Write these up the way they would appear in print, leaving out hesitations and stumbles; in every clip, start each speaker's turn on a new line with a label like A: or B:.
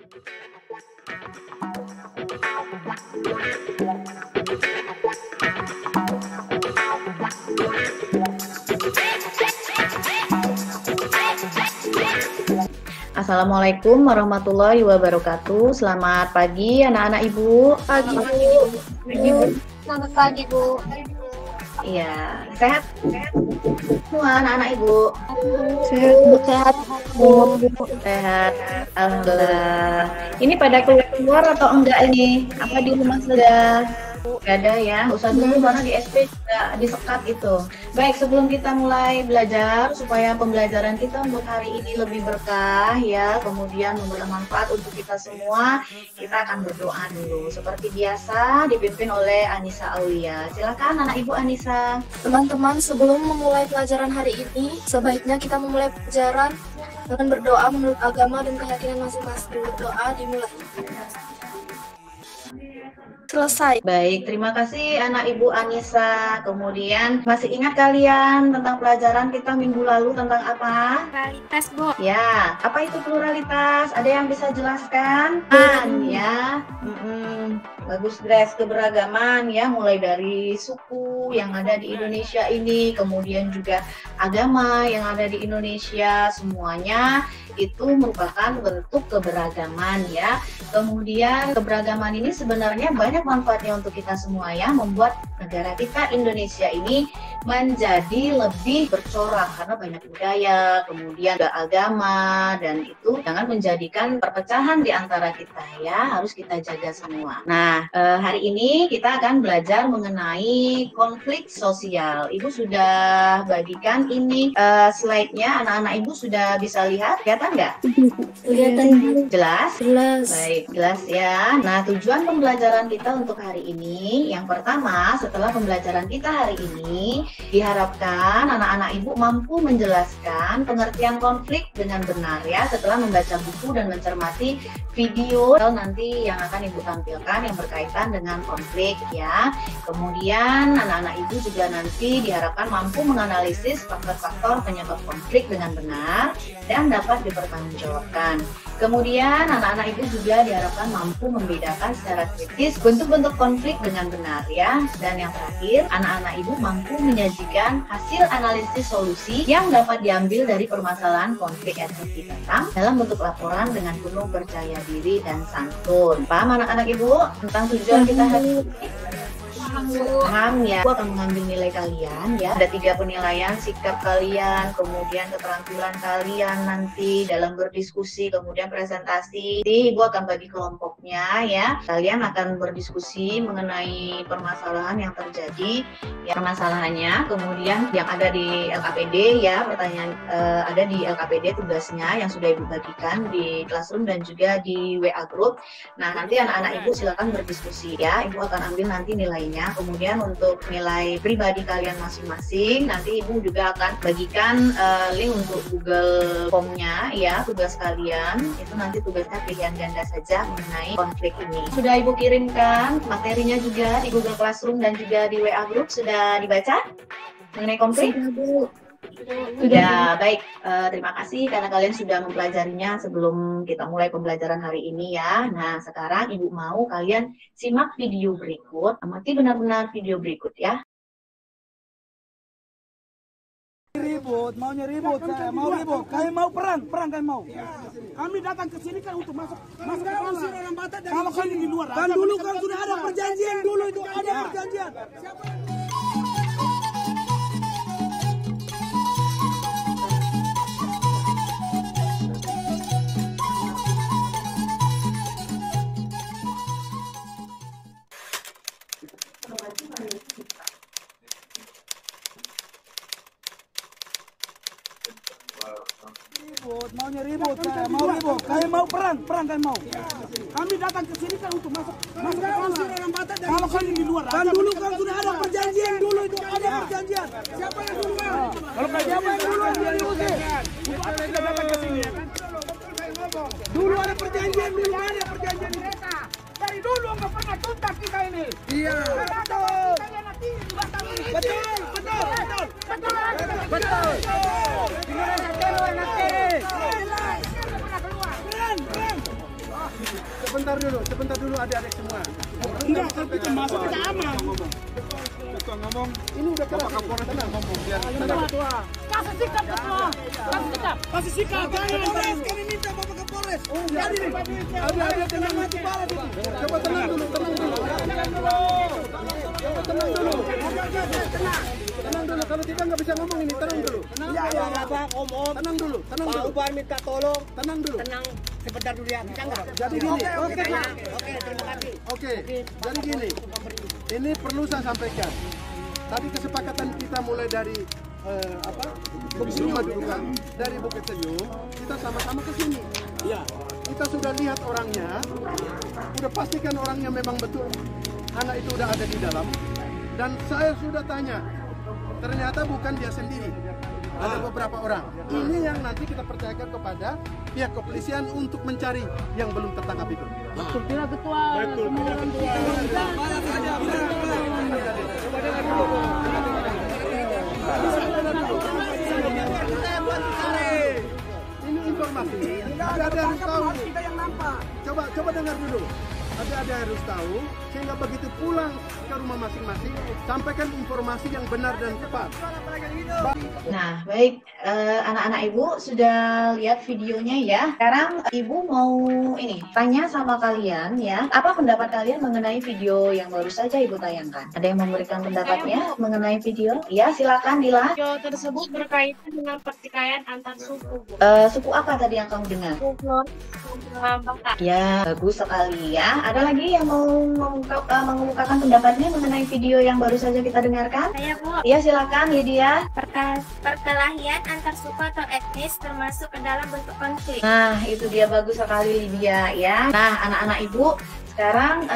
A: Assalamualaikum warahmatullahi wabarakatuh. Selamat pagi anak-anak Ibu.
B: Pagi Bu. Selamat pagi Bu.
A: Iya, sehat? Semua anak-anak Ibu.
B: Sehat Bu.
A: Sehat. Alhamdulillah. Ini pada keluar atau enggak ini? Apa di rumah sudah? Gak ada ya, usah dulu karena di SP juga disekat gitu. Baik, sebelum kita mulai belajar supaya pembelajaran kita untuk hari ini lebih berkah ya, kemudian bermanfaat untuk kita semua, kita akan berdoa dulu. Seperti biasa dipimpin oleh Anissa Aulia. Silakan anak Ibu Anissa.
B: Teman-teman, sebelum memulai pelajaran hari ini, sebaiknya kita memulai pelajaran dengan berdoa menurut agama dan keyakinan masing-masing. Doa dimulai. Selesai.
A: Baik, terima kasih anak Ibu Anissa. Kemudian masih ingat kalian tentang pelajaran kita minggu lalu tentang apa?
C: Pluralitas, Bu.
A: Ya, apa itu pluralitas? Ada yang bisa jelaskan? Ya. Bagus, Grace. Keberagaman ya, mulai dari suku yang ada di Indonesia ini, kemudian juga agama yang ada di Indonesia, semuanya itu merupakan bentuk keberagaman ya. Kemudian keberagaman ini sebenarnya banyak manfaatnya untuk kita semua ya, membuat negara kita Indonesia ini menjadi lebih bercorak karena banyak budaya, kemudian ada agama, dan itu jangan menjadikan perpecahan di antara kita ya, harus kita jaga semua. Nah, hari ini kita akan belajar mengenai konflik sosial. Ibu sudah bagikan ini slide-nya, anak-anak Ibu sudah bisa lihat, kelihatan nggak?
B: Kelihatan.
A: Jelas?
B: Jelas.
A: Baik, jelas ya. Nah, tujuan pembelajaran kita untuk hari ini, yang pertama, setelah pembelajaran kita hari ini, diharapkan anak-anak Ibu mampu menjelaskan pengertian konflik dengan benar ya, setelah membaca buku dan mencermati video nanti yang akan Ibu tampilkan yang berkaitan dengan konflik ya. Kemudian anak-anak Ibu juga nanti diharapkan mampu menganalisis faktor-faktor penyebab konflik dengan benar dan dapat dipertanggungjawabkan. Kemudian anak-anak Ibu juga diharapkan mampu membedakan secara kritis bentuk-bentuk konflik dengan benar ya. Dan yang terakhir, anak-anak Ibu mampu menyajikan hasil analisis solusi yang dapat diambil dari permasalahan konflik yang datang dalam bentuk laporan dengan penuh percaya diri dan santun. Paham anak-anak Ibu tentang tujuan kita hari ini? Paham ya. Aku akan mengambil nilai kalian ya. Ada 3 penilaian, sikap kalian, kemudian keterampilan kalian nanti dalam berdiskusi, kemudian presentasi. Jadi Ibu akan bagi kelompoknya ya. Kalian akan berdiskusi mengenai permasalahan yang terjadi, ya permasalahannya, kemudian yang ada di LKPD ya, pertanyaan ada di LKPD tugasnya yang sudah Ibu bagikan di classroom dan juga di WA group. Nah, nanti anak-anak Ibu silakan berdiskusi ya. Ibu akan ambil nanti nilainya. Kemudian untuk nilai pribadi kalian masing-masing, nanti Ibu juga akan bagikan link untuk Google Form-nya ya, tugas kalian. Itu nanti tugasnya pilihan ganda saja mengenai konflik ini. Sudah Ibu kirimkan materinya juga di Google Classroom dan juga di WA Group. Sudah dibaca mengenai konflik? Sudah, baik. Terima kasih karena kalian sudah mempelajarinya sebelum kita mulai pembelajaran hari ini ya. Nah, sekarang Ibu mau kalian simak video berikut, amati benar-benar video berikut ya.
D: Maunya ribut, saya mau ribut. Kalian mau perang kalian mau. Kami datang ke sini kan untuk masuk ke orang Batak. Kalau kalian di luar, kan dulu kan sudah ada perjanjian dulu itu ada perjanjian. Maunya ribut, saya mau ribut. Kalian mau perang kalian mau. Kami datang ke sini kan untuk masuk ke orang Batak. Kalau kalian di luar, kan dulu kan sudah ada perjanjian dulu itu ada perjanjian. Siapa yang duluan? Kalau siapa yang duluan dia diusir. Bukan kita datang ke sini ya kan. Dulu ada perjanjian, dulu ada perjanjian mereka. Dari dulu nggak pernah tuntas kita ini. Iya. Betul.
C: sebentar dulu adik-adik semua.
D: Enggak, kalau kita masuk kita aman.
C: Ketua ngomong, ini udah Bapak Kapolres tenang ngomong biar tenang.
D: Kasih sikap ketua. Kasih sikap. Kapolres kami minta Bapak Kapolres. Jadi nih. Ada tenang mati parah itu.
C: Coba tenang dulu. Tenang dulu, kalau kita nggak bisa ngomong ini, tenang dulu.
D: Ya, Pak, ngomong.
C: Tenang dulu.
D: Pak Ubar minta tolong.
C: Tenang dulu.
D: Tenang sebentar dulu ya, bisa nggak?
C: Jadi gini.
D: Oke, terima kasih.
C: Oke, jadi gini. Ini perlu saya sampaikan. Tadi kesepakatan kita mulai dari rumah dudukan dari Bukit Senyum, kita sama-sama ke sini.
D: Iya.
C: Kita sudah lihat orangnya, sudah pastikan orangnya memang betul anak itu udah ada di dalam. Dan saya sudah tanya, ternyata bukan dia sendiri, ada beberapa orang. Ini yang nanti kita percayakan kepada pihak kepolisian untuk mencari yang belum tertangkap itu.
D: Betul tidak ketua? Betul tidak ketua. Ini informasi. Ada harus tahu. Coba dengar dulu. Ada harus tahu sehingga begitu pulang ke rumah masing-masing sampaikan informasi yang benar dan tepat.
A: Nah, baik, anak-anak ibu sudah lihat videonya ya. Sekarang ibu mau tanya sama kalian ya, apa pendapat kalian mengenai video yang baru saja ibu tayangkan? Ada yang memberikan pendapatnya mengenai video? Ya, silakan Dila.
B: Video tersebut berkaitan dengan pertikaian antar suku, Bu.
A: Suku apa tadi yang kamu dengar?
B: Suku Batak.
A: Ya, bagus sekali ya. Ada lagi yang mau mengemukakan pendapatnya mengenai video yang baru saja kita dengarkan?
E: Saya, Bu.
A: Ya, silakan Lydia.
E: Perkelahian antar suku atau etnis termasuk ke dalam bentuk konflik.
A: Nah, itu dia, bagus sekali Lydia ya. Nah, anak-anak ibu, sekarang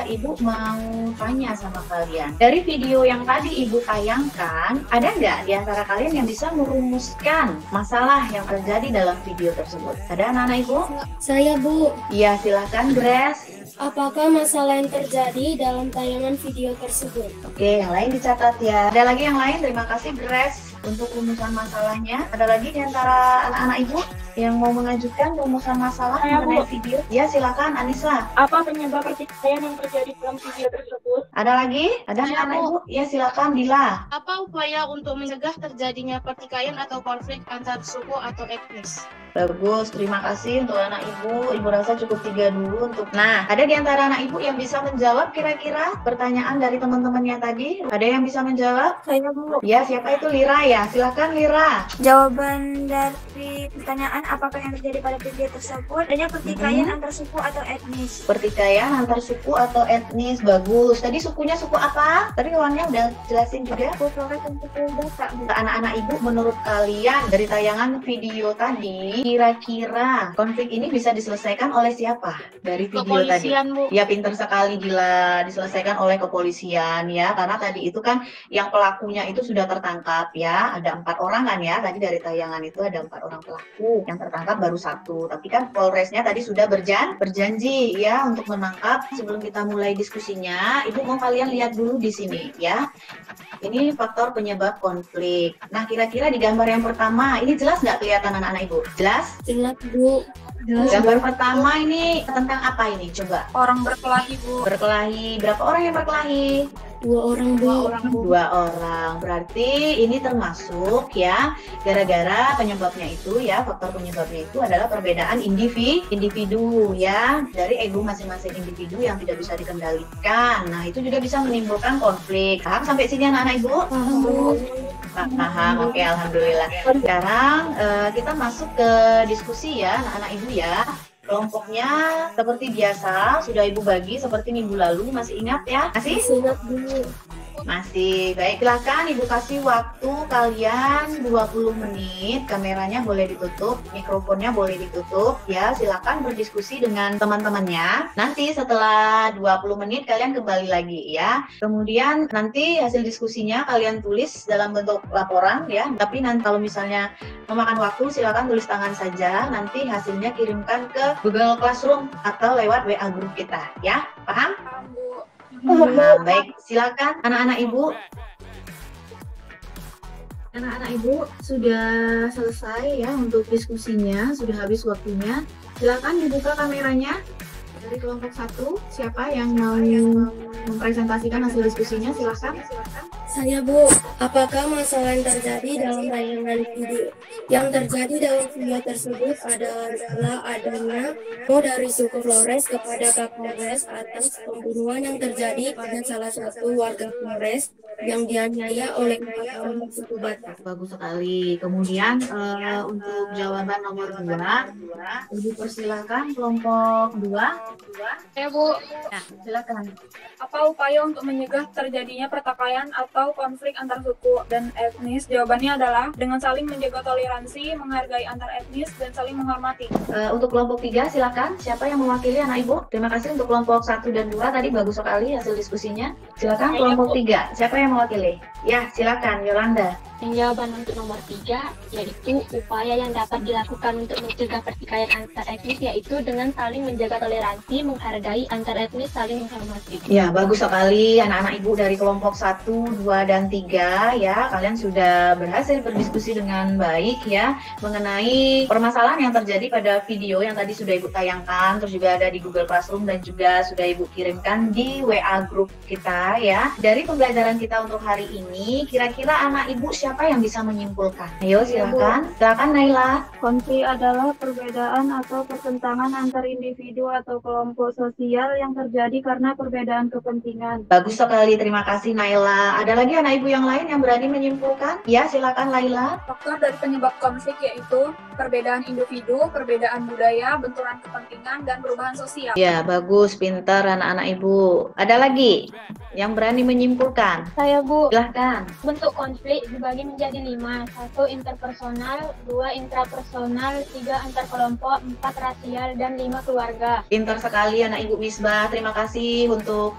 A: ibu mau tanya sama kalian. Dari video yang tadi ibu tayangkan, ada nggak di antara kalian yang bisa merumuskan masalah yang terjadi dalam video tersebut? Ada anak-anak ibu?
B: Saya, Bu.
A: Iya, silakan Grace.
B: Apakah masalah yang terjadi dalam tayangan video tersebut?
A: Oke, yang lain dicatat ya. Ada lagi yang lain? Terima kasih Grace untuk rumusan masalahnya. Ada lagi di antara anak-anak ibu yang mau mengajukan rumusan masalah mengenai video? Ya, silakan Anissa.
B: Apa penyebab pertikaian yang terjadi dalam video tersebut?
A: Ada lagi? Ada anak-anak ibu? Ya, silakan Dila.
B: Apa upaya untuk mencegah terjadinya pertikaian atau konflik antar suku atau etnis?
A: Bagus, terima kasih untuk anak ibu. Ibu rasa cukup 3 dulu untuk. Nah, ada di antara anak ibu yang bisa menjawab kira-kira pertanyaan dari teman-temannya tadi? Ada yang bisa menjawab?
E: Saya, Bu.
A: Ya, siapa itu? Lira ya. Silakan Lira.
E: Jawaban dari pertanyaan apakah yang terjadi pada video tersebut adanya pertikaian antar suku atau etnis.
A: Pertikaian antar suku atau etnis. Bagus. Tadi sukunya suku apa? Tadi kawannya udah jelasin juga.
E: Suku Flores dan suku Batak, Bu.
A: Anak-anak ibu, menurut kalian dari tayangan video tadi, kira-kira konflik ini bisa diselesaikan oleh siapa dari video
B: Kepolisian,
A: tadi?
B: Bu.
A: Ya, pintar sekali Gila, diselesaikan oleh kepolisian ya, karena tadi itu kan yang pelakunya itu sudah tertangkap ya, ada 4 orang kan ya, tadi dari tayangan itu ada 4 orang pelaku, yang tertangkap baru 1, tapi kan Polresnya tadi sudah berjanji ya untuk menangkap. Sebelum kita mulai diskusinya, Ibu mau kalian lihat dulu di sini ya. Ini faktor penyebab konflik. Nah, kira-kira di gambar yang pertama, ini jelas nggak kelihatan anak-anak ibu? Jelas?
B: Jelas, Bu.
A: Gambar pertama ini tentang apa ini? Coba.
E: Orang berkelahi, Bu.
A: Berkelahi. Berapa orang yang berkelahi?
B: 2 orang, Bu.
A: 2 orang. Berarti ini termasuk ya, gara-gara penyebabnya itu ya, faktor penyebabnya itu adalah perbedaan individu ya, dari ego masing-masing individu yang tidak bisa dikendalikan. Nah, itu juga bisa menimbulkan konflik. Paham sampai sini anak-anak ibu?
B: Paham, Bu.
A: Paham, oke, alhamdulillah. Sekarang kita masuk ke diskusi ya, anak-anak ibu ya. Kelompoknya seperti biasa, sudah ibu bagi seperti minggu lalu, masih ingat ya? Masih?
B: Ingat, Bu.
A: Masih. Baik, silakan ibu kasih waktu kalian 20 menit, kameranya boleh ditutup, mikrofonnya boleh ditutup ya, silakan berdiskusi dengan teman-temannya. Nanti setelah 20 menit kalian kembali lagi ya. Kemudian nanti hasil diskusinya kalian tulis dalam bentuk laporan ya, tapi nanti kalau misalnya memakan waktu silakan tulis tangan saja, nanti hasilnya kirimkan ke Google Classroom atau lewat WA grup kita ya. Paham? Nah, baik, silakan anak-anak ibu. Anak-anak ibu sudah selesai ya untuk diskusinya, sudah habis waktunya. Silakan dibuka kameranya. Dari kelompok 1, siapa yang mau mempresentasikan hasil diskusinya? Silahkan.
B: Saya, Bu. Apakah masalah yang terjadi dalam tayangan video? Yang terjadi dalam video tersebut adalah adanya dari suku Flores kepada Kapolres atas pembunuhan yang terjadi pada salah satu warga Flores yang dianiaya oleh 4 orang suku Batak.
A: Bagus sekali. Kemudian untuk jawaban nomor 2, Ibu persilakan kelompok 2.
F: Ya, Bu.
A: Ya, silakan.
F: Apa upaya untuk mencegah terjadinya pertikaian atau konflik antar suku dan etnis? Jawabannya adalah dengan saling menjaga toleransi, menghargai antar etnis, dan saling menghormati.
A: Untuk kelompok 3, silakan. Siapa yang mewakili anak Ibu? Terima kasih untuk kelompok 1 dan 2. Tadi bagus sekali hasil diskusinya. Silakan kelompok 3. Siapa yang mewakili? Ya, silakan Yolanda.
G: Jawaban untuk nomor 3 yaitu upaya yang dapat dilakukan untuk mencegah pertikaian antar etnis yaitu dengan saling menjaga toleransi, menghargai antar etnis, saling menghormati.
A: Ya, bagus sekali anak-anak Ibu dari kelompok 1, 2, dan 3 ya. Kalian sudah berhasil berdiskusi dengan baik ya mengenai permasalahan yang terjadi pada video yang tadi sudah Ibu tayangkan, terus juga ada di Google Classroom dan juga sudah Ibu kirimkan di WA grup kita ya. Dari pembelajaran kita untuk hari ini, kira-kira anak Ibu siapa yang bisa menyimpulkan? Ayo silakan. Silakan Naila.
F: Konflik adalah perbedaan atau pertentangan antar individu atau kelompok sosial yang terjadi karena perbedaan kepentingan.
A: Bagus sekali, terima kasih Naila. Ada lagi anak Ibu yang lain yang berani menyimpulkan? Ya, silakan Laila.
F: Faktor dari penyebab konflik yaitu perbedaan individu, perbedaan budaya, benturan kepentingan, dan perubahan sosial.
A: Ya, bagus, pintar anak-anak Ibu. Ada lagi yang berani menyimpulkan?
G: Saya, Bu.
A: Silahkan.
G: Bentuk konflik dibagi menjadi 5. 1 interpersonal, 2 intrapersonal, 3 antar kelompok, 4 rasial, dan 5 keluarga.
A: Pintar sekali anak Ibu Misbah. Terima kasih untuk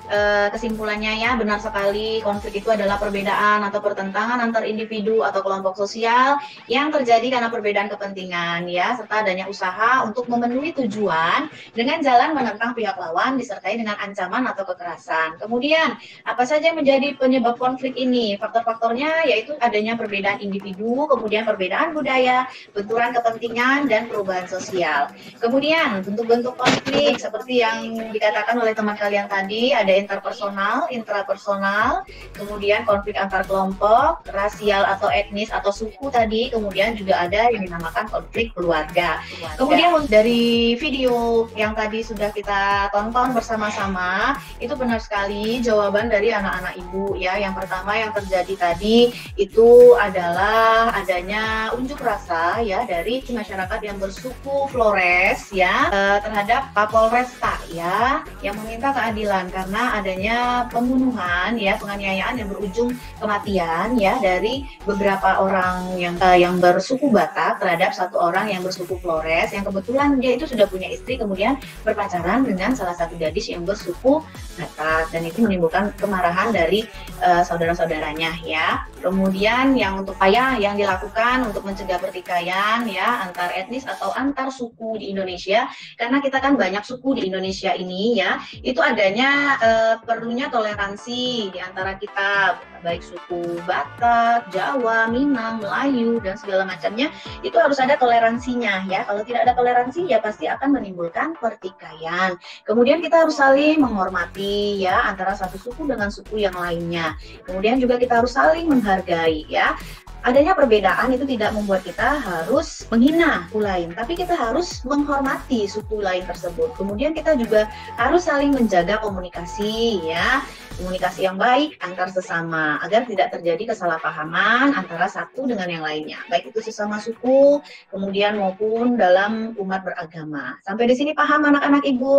A: kesimpulannya ya. Benar sekali, konflik itu adalah perbedaan atau pertentangan antar individu atau kelompok sosial yang terjadi karena perbedaan kepentingan ya, serta adanya usaha untuk memenuhi tujuan dengan jalan menentang pihak lawan disertai dengan ancaman atau kekerasan. Kemudian, apa saja yang menjadi penyebab konflik ini? Faktor-faktornya yaitu adanya perbedaan individu, kemudian perbedaan budaya, benturan kepentingan, dan perubahan sosial. Kemudian bentuk-bentuk konflik seperti yang dikatakan oleh teman kalian tadi, ada interpersonal, intrapersonal, kemudian konflik antar kelompok, rasial atau etnis atau suku tadi, kemudian juga ada yang dinamakan konflik keluarga. Kemudian dari video yang tadi sudah kita tonton bersama-sama, itu benar sekali jawaban dari anak-anak Ibu ya. Yang pertama yang terjadi tadi itu adalah adanya unjuk rasa ya dari masyarakat yang bersuku Flores ya terhadap Kapolresta ya, yang meminta keadilan karena adanya pembunuhan ya, penganiayaan yang berujung kematian ya dari beberapa orang yang bersuku Batak terhadap satu orang yang bersuku Flores yang kebetulan dia itu sudah punya istri kemudian berpacaran dengan salah satu gadis yang bersuku Batak, dan itu menimbulkan kemarahan dari saudara-saudaranya ya. Kemudian yang untuk upaya yang dilakukan untuk mencegah pertikaian ya antar etnis atau antar suku di Indonesia, karena kita kan banyak suku di Indonesia ini ya, itu adanya perlunya toleransi di antara kita, baik suku Batak, Jawa, Minang, Melayu, dan segala macamnya, itu harus ada toleransinya ya. Kalau tidak ada toleransi ya pasti akan menimbulkan pertikaian. Kemudian kita harus saling menghormati ya antara satu suku dengan suku yang lainnya. Kemudian juga kita harus saling menghargai ya. Adanya perbedaan itu tidak membuat kita harus menghina suku lain, tapi kita harus menghormati suku lain tersebut. Kemudian kita juga harus saling menjaga komunikasi ya, komunikasi yang baik antar sesama agar tidak terjadi kesalahpahaman antara satu dengan yang lainnya, baik itu sesama suku, kemudian maupun dalam umat beragama. Sampai di sini paham anak-anak Ibu?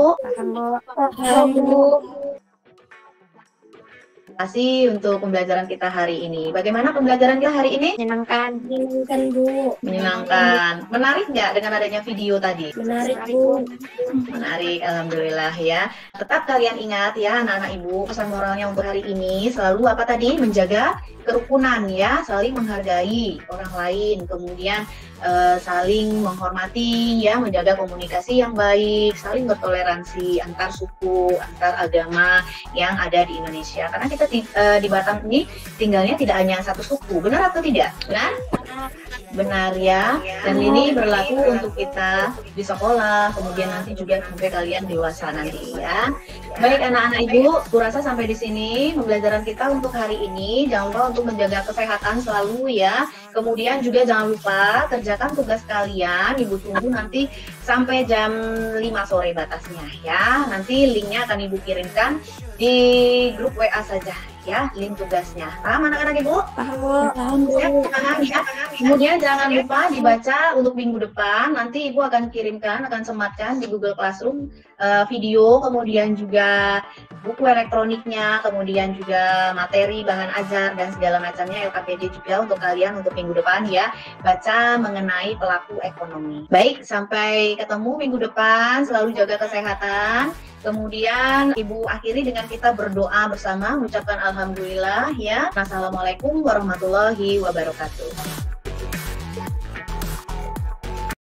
G: Paham, Bu.
A: Terima kasih untuk pembelajaran kita hari ini. Bagaimana pembelajaran kita hari ini?
G: Menyenangkan.
B: Menyenangkan, Bu.
A: Menyenangkan. Menarik nggak dengan adanya video tadi?
B: Menarik, Bu.
A: Menarik, alhamdulillah ya. Tetap kalian ingat ya anak-anak Ibu, pesan moralnya untuk hari ini selalu apa tadi? Menjaga kerukunan ya, saling menghargai orang lain, kemudian saling menghormati ya, menjaga komunikasi yang baik, saling bertoleransi antar suku, antar agama yang ada di Indonesia. Karena kita di Batam ini tinggalnya tidak hanya satu suku, benar atau tidak? Benar? Benar ya. Dan ini berlaku untuk kita di sekolah, kemudian nanti juga sampai kalian dewasa nanti ya. Baik anak-anak ibu, kurasa sampai di sini pembelajaran kita untuk hari ini. Jangan lupa untuk menjaga kesehatan selalu ya. Kemudian juga jangan lupa kerjakan tugas kalian. Ibu tunggu nanti sampai jam 5 sore batasnya ya. Nanti linknya akan ibu kirimkan di grup WA saja ya, link tugasnya. Paham anak-anak ibu?
B: Paham.
A: Paham ya. Kemudian jangan lupa dibaca untuk minggu depan. Nanti ibu akan kirimkan, akan sematkan di Google Classroom video, kemudian juga buku elektroniknya, kemudian juga materi bahan ajar dan segala macamnya LKPD juga untuk kalian untuk minggu depan ya. Baca mengenai pelaku ekonomi. Baik, sampai ketemu minggu depan. Selalu jaga kesehatan. Kemudian ibu akhiri dengan kita berdoa bersama, mengucapkan alhamdulillah ya. Assalamualaikum warahmatullahi wabarakatuh.